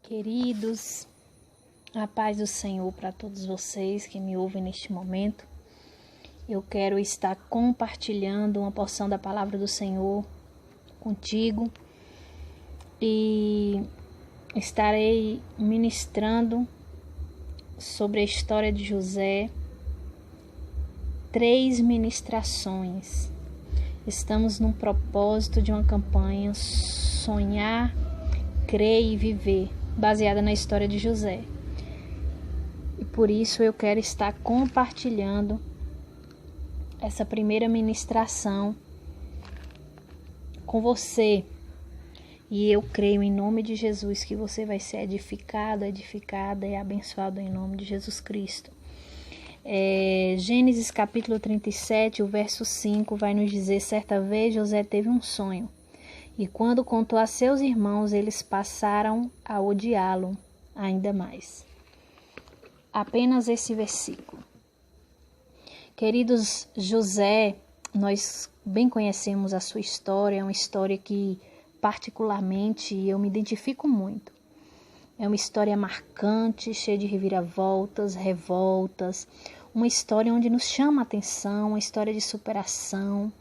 Queridos, a paz do Senhor para todos vocês que me ouvem neste momento. Eu quero estar compartilhando uma porção da palavra do Senhor contigo e estarei ministrando sobre a história de José, 3 ministrações. Estamos num propósito de uma campanha Sonhar, Crer e Viver, baseada na história de José. E por isso eu quero estar compartilhando essa primeira ministração com você. E eu creio em nome de Jesus que você vai ser edificado, edificada e abençoado em nome de Jesus Cristo. Gênesis capítulo 37, o verso 5 vai nos dizer: certa vez José teve um sonho. E quando contou a seus irmãos, eles passaram a odiá-lo ainda mais. Apenas esse versículo. Queridos, José, nós bem conhecemos a sua história, é uma história que particularmente eu me identifico muito. É uma história marcante, cheia de reviravoltas, revoltas, uma história onde nos chama a atenção, uma história de superação,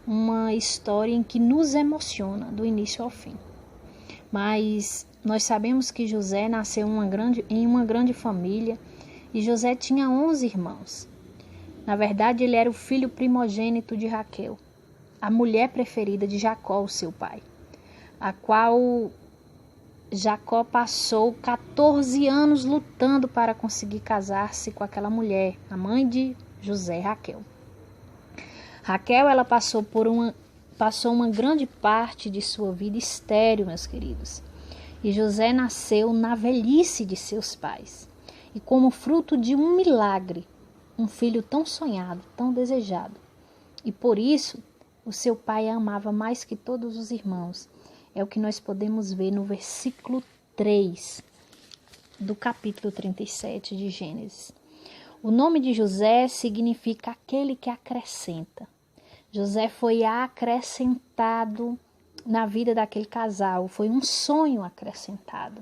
uma história em que nos emociona do início ao fim. Mas nós sabemos que José nasceu em uma grande família e José tinha 11 irmãos. Na verdade, ele era o filho primogênito de Raquel, a mulher preferida de Jacó, o seu pai, a qual Jacó passou 14 anos lutando para conseguir casar-se com aquela mulher, a mãe de José, Raquel. Raquel, ela passou uma grande parte de sua vida estéril, meus queridos. E José nasceu na velhice de seus pais. E como fruto de um milagre, um filho tão sonhado, tão desejado. E por isso, o seu pai a amava mais que todos os irmãos. É o que nós podemos ver no versículo 3 do capítulo 37 de Gênesis. O nome de José significa aquele que acrescenta. José foi acrescentado na vida daquele casal, foi um sonho acrescentado,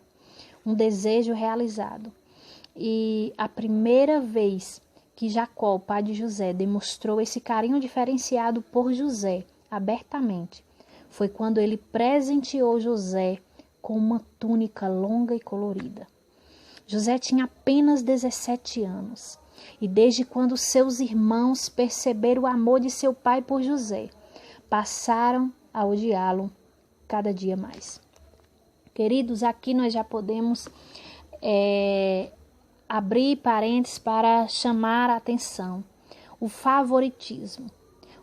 um desejo realizado. E a primeira vez que Jacó, o pai de José, demonstrou esse carinho diferenciado por José, abertamente, foi quando ele presenteou José com uma túnica longa e colorida. José tinha apenas 17 anos. E desde quando seus irmãos perceberam o amor de seu pai por José, passaram a odiá-lo cada dia mais. Queridos, aqui nós já podemos abrir parênteses para chamar a atenção. O favoritismo.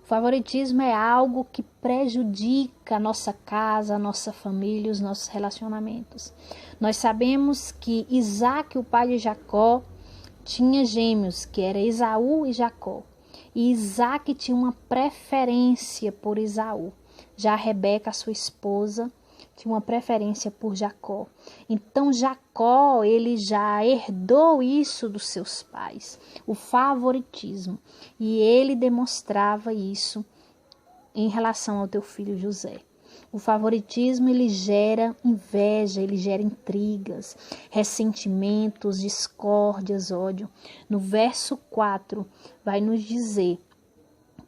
O favoritismo é algo que prejudica a nossa casa, a nossa família, os nossos relacionamentos. Nós sabemos que Isaac, o pai de Jacó, tinha gêmeos, que era Esaú e Jacó. E Isaac tinha uma preferência por Esaú. Já Rebeca, sua esposa, tinha uma preferência por Jacó. Então Jacó, ele já herdou isso dos seus pais, o favoritismo. E ele demonstrava isso em relação ao teu filho José. O favoritismo, ele gera inveja, ele gera intrigas, ressentimentos, discórdias, ódio. No verso 4, vai nos dizer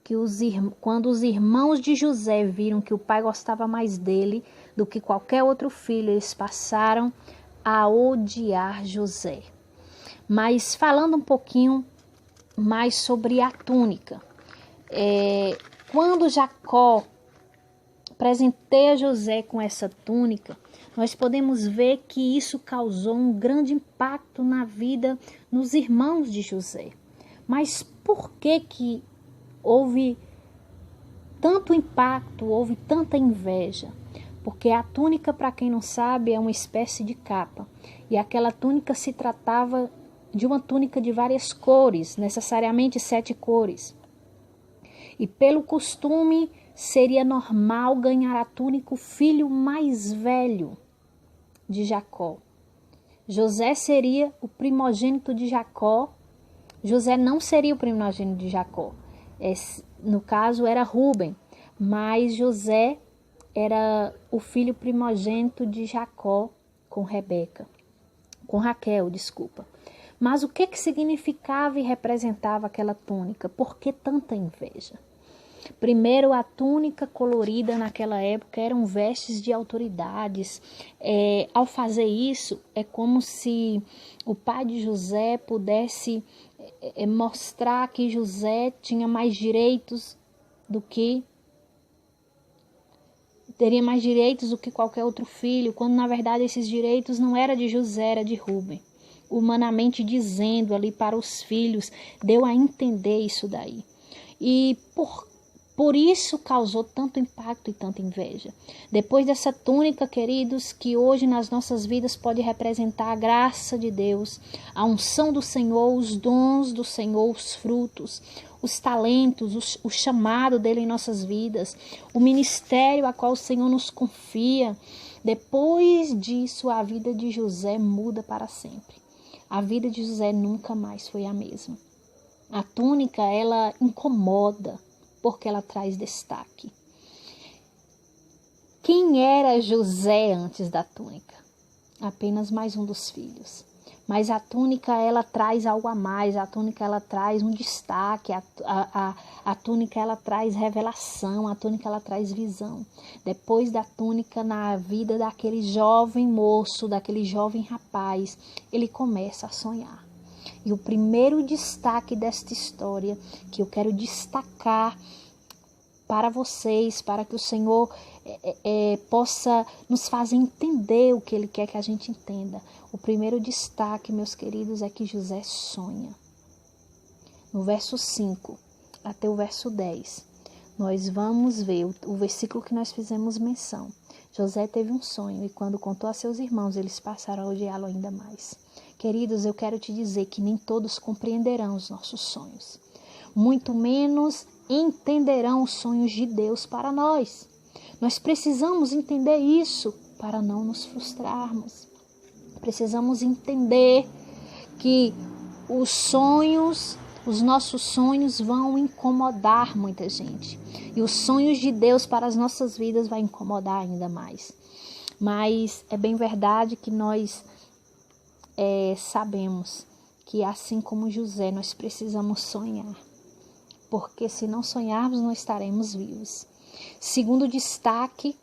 que quando os irmãos de José viram que o pai gostava mais dele do que qualquer outro filho, eles passaram a odiar José. Mas falando um pouquinho mais sobre a túnica. Quando Jacó presenteia José com essa túnica, nós podemos ver que isso causou um grande impacto na vida nos irmãos de José. Mas por que houve tanto impacto, houve tanta inveja? Porque a túnica, para quem não sabe, é uma espécie de capa. E aquela túnica se tratava de uma túnica de várias cores, necessariamente 7 cores. E pelo costume, seria normal ganhar a túnica o filho mais velho de Jacó. José seria o primogênito de Jacó. José não seria o primogênito de Jacó. No caso, era Rúben. Mas José era o filho primogênito de Jacó, com Raquel, desculpa. Mas o que significava e representava aquela túnica? Por que tanta inveja? Primeiro, a túnica colorida naquela época eram vestes de autoridades. Ao fazer isso, é como se o pai de José pudesse mostrar que José tinha mais direitos teria mais direitos do que qualquer outro filho, quando na verdade esses direitos não eram de José, era de Rúben. Humanamente dizendo ali para os filhos, deu a entender isso daí. E por isso causou tanto impacto e tanta inveja. Depois dessa túnica, queridos, que hoje nas nossas vidas pode representar a graça de Deus, a unção do Senhor, os dons do Senhor, os frutos, os talentos, o chamado dele em nossas vidas, o ministério a qual o Senhor nos confia. Depois disso, a vida de José muda para sempre. A vida de José nunca mais foi a mesma. A túnica, ela incomoda, porque ela traz destaque. Quem era José antes da túnica? Apenas mais um dos filhos. Mas a túnica, ela traz algo a mais. A túnica, ela traz um destaque. A túnica, ela traz revelação. A túnica, ela traz visão. Depois da túnica, na vida daquele jovem moço, daquele jovem rapaz, ele começa a sonhar. E o primeiro destaque desta história, que eu quero destacar para vocês, para que o Senhor possa nos fazer entender o que Ele quer que a gente entenda. O primeiro destaque, meus queridos, é que José sonha. No verso 5 até o verso 10, nós vamos ver o versículo que nós fizemos menção. José teve um sonho e quando contou a seus irmãos, eles passaram a odiá-lo ainda mais. Queridos, eu quero te dizer que nem todos compreenderão os nossos sonhos. Muito menos entenderão os sonhos de Deus para nós. Nós precisamos entender isso para não nos frustrarmos. Precisamos entender que os nossos sonhos vão incomodar muita gente. E os sonhos de Deus para as nossas vidas vai incomodar ainda mais. Mas é bem verdade que nós sabemos que assim como José, nós precisamos sonhar. Porque se não sonharmos, não estaremos vivos. Segundo destaque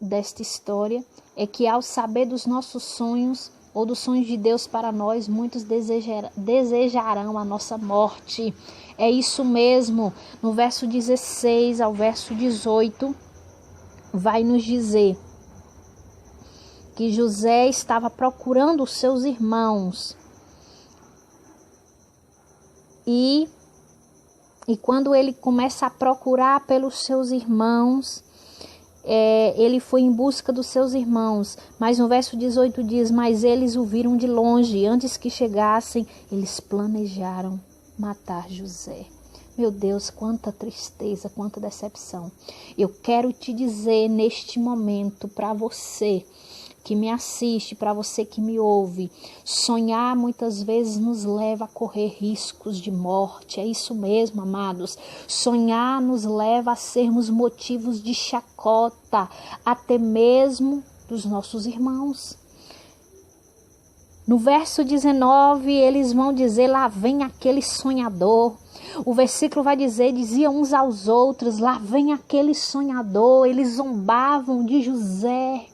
desta história é que ao saber dos nossos sonhos ou dos sonhos de Deus para nós, muitos desejarão a nossa morte. É isso mesmo. No verso 16 ao verso 18, vai nos dizer que José estava procurando os seus irmãos. E quando ele começa a procurar pelos seus irmãos, ele foi em busca dos seus irmãos. Mas no verso 18 diz, mas eles o viram de longe. Antes que chegassem, eles planejaram matar José. Meu Deus, quanta tristeza, quanta decepção. Eu quero te dizer neste momento para você que me assiste, para você que me ouve, sonhar muitas vezes nos leva a correr riscos de morte. É isso mesmo, amados. Sonhar nos leva a sermos motivos de chacota, até mesmo dos nossos irmãos. No verso 19, eles vão dizer, lá vem aquele sonhador. O versículo vai dizer, diziam uns aos outros, lá vem aquele sonhador. Eles zombavam de José.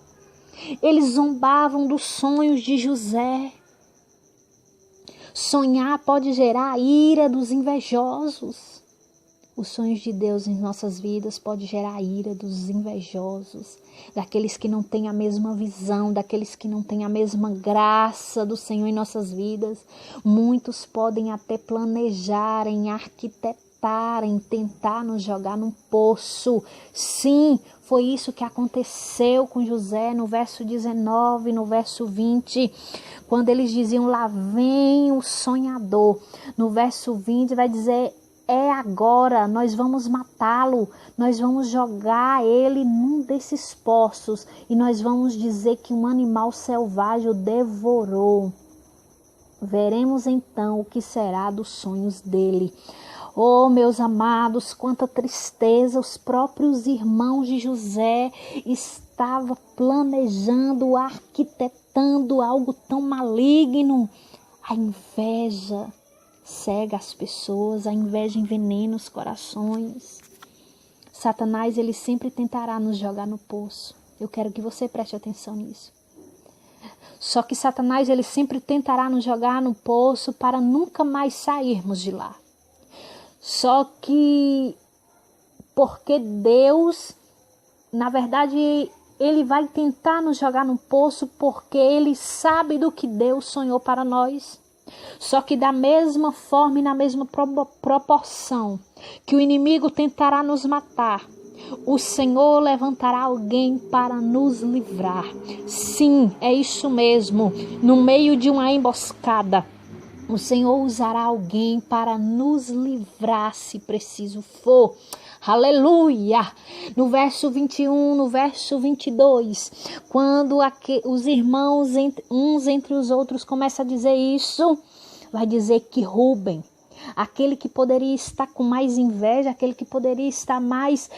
Eles zombavam dos sonhos de José. Sonhar pode gerar a ira dos invejosos. Os sonhos de Deus em nossas vidas podem gerar a ira dos invejosos, daqueles que não têm a mesma visão, daqueles que não têm a mesma graça do Senhor em nossas vidas. Muitos podem até planejar, arquitetar, tentar nos jogar num poço. Sim, foi isso que aconteceu com José no verso 19, no verso 20, quando eles diziam, lá vem o sonhador. No verso 20 vai dizer, é agora, nós vamos matá-lo, nós vamos jogar ele num desses poços e nós vamos dizer que um animal selvagem o devorou. Veremos então o que será dos sonhos dele. Oh, meus amados, quanta tristeza, os próprios irmãos de José estavam estava planejando, arquitetando algo tão maligno. A inveja cega as pessoas, a inveja envenena os corações. Satanás, ele sempre tentará nos jogar no poço. Eu quero que você preste atenção nisso. Só que Satanás, ele sempre tentará nos jogar no poço para nunca mais sairmos de lá. Só que, porque Deus, na verdade, ele vai tentar nos jogar no poço porque ele sabe do que Deus sonhou para nós. Só que da mesma forma e na mesma proporção que o inimigo tentará nos matar, o Senhor levantará alguém para nos livrar. Sim, é isso mesmo. No meio de uma emboscada, o Senhor usará alguém para nos livrar, se preciso for. Aleluia! No verso 21, no verso 22, quando os irmãos uns entre os outros começam a dizer isso, vai dizer que Rúben, aquele que poderia estar com mais inveja, aquele que poderia estar mais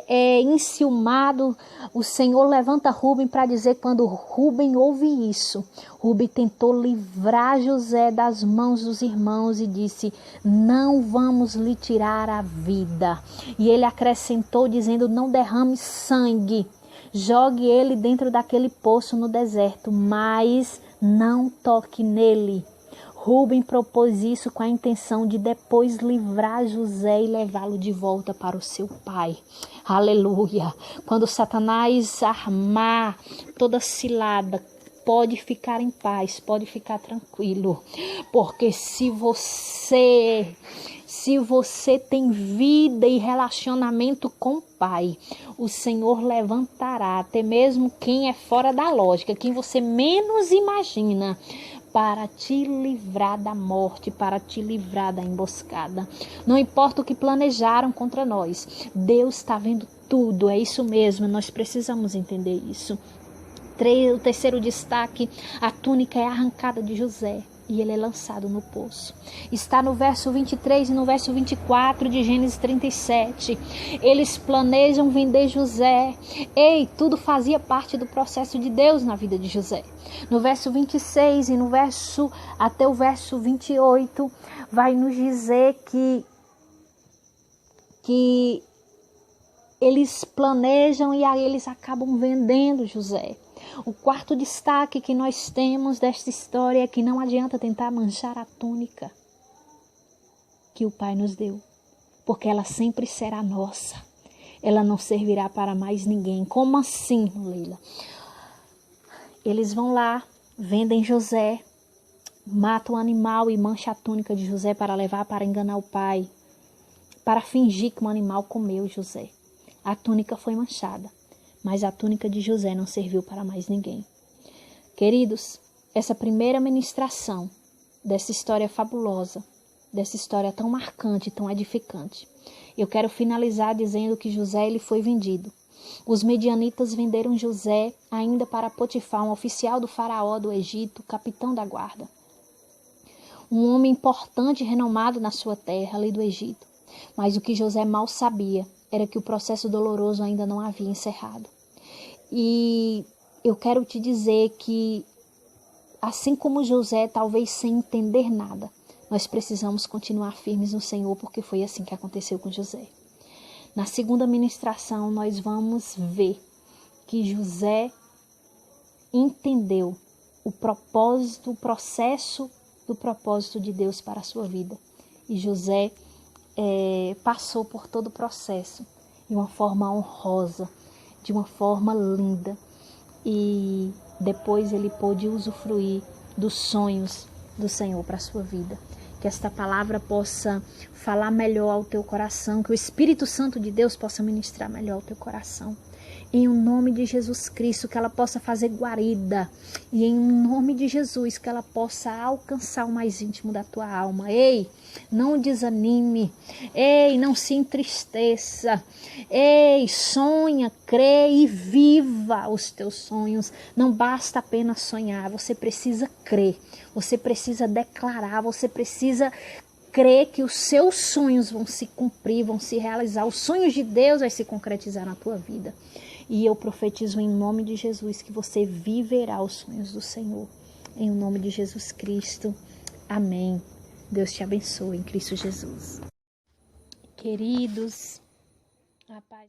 enciumado, o Senhor levanta Rúben para dizer, quando Rúben ouve isso, Rúben tentou livrar José das mãos dos irmãos e disse, não vamos lhe tirar a vida. E ele acrescentou dizendo, não derrame sangue, jogue ele dentro daquele poço no deserto, mas não toque nele. Rúben propôs isso com a intenção de depois livrar José e levá-lo de volta para o seu pai. Aleluia! Quando Satanás armar toda cilada, pode ficar em paz, pode ficar tranquilo. Porque se você tem vida e relacionamento com o Pai, o Senhor levantará até mesmo quem é fora da lógica, quem você menos imagina, para te livrar da morte, para te livrar da emboscada. Não importa o que planejaram contra nós, Deus está vendo tudo, é isso mesmo, nós precisamos entender isso. O terceiro destaque, a túnica é arrancada de José e ele é lançado no poço. Está no verso 23 e no verso 24 de Gênesis 37. Eles planejam vender José. Tudo fazia parte do processo de Deus na vida de José. No verso 26 e até o verso 28, vai nos dizer que eles planejam e aí eles acabam vendendo José. O quarto destaque que nós temos desta história é que não adianta tentar manchar a túnica que o Pai nos deu, porque ela sempre será nossa. Ela não servirá para mais ninguém. Como assim, Leila? Eles vão lá, vendem José, matam o animal e mancham a túnica de José para levar para enganar o pai, para fingir que um animal comeu José. A túnica foi manchada, mas a túnica de José não serviu para mais ninguém. Queridos, essa primeira ministração dessa história fabulosa, dessa história tão marcante, tão edificante, eu quero finalizar dizendo que José ele foi vendido. Os medianitas venderam José ainda para Potifar, um oficial do faraó do Egito, capitão da guarda. Um homem importante e renomado na sua terra, ali do Egito. Mas o que José mal sabia era que o processo doloroso ainda não havia encerrado. E eu quero te dizer que, assim como José, talvez sem entender nada, nós precisamos continuar firmes no Senhor, porque foi assim que aconteceu com José. Na segunda ministração, nós vamos ver que José entendeu o propósito, o processo do propósito de Deus para a sua vida. E José passou por todo o processo de uma forma honrosa, de uma forma linda. E depois ele pôde usufruir dos sonhos do Senhor para a sua vida. Que esta palavra possa falar melhor ao teu coração, que o Espírito Santo de Deus possa ministrar melhor ao teu coração. Em o nome de Jesus Cristo, que ela possa fazer guarida. E em nome de Jesus, que ela possa alcançar o mais íntimo da tua alma. Ei, não desanime. Ei, não se entristeça. Ei, sonha, crê e viva os teus sonhos. Não basta apenas sonhar, você precisa crer. Você precisa declarar, você precisa crer que os seus sonhos vão se cumprir, vão se realizar. Os sonhos de Deus vai se concretizar na tua vida. E eu profetizo em nome de Jesus que você viverá os sonhos do Senhor. Em nome de Jesus Cristo. Amém. Deus te abençoe em Cristo Jesus. Queridos, a paz.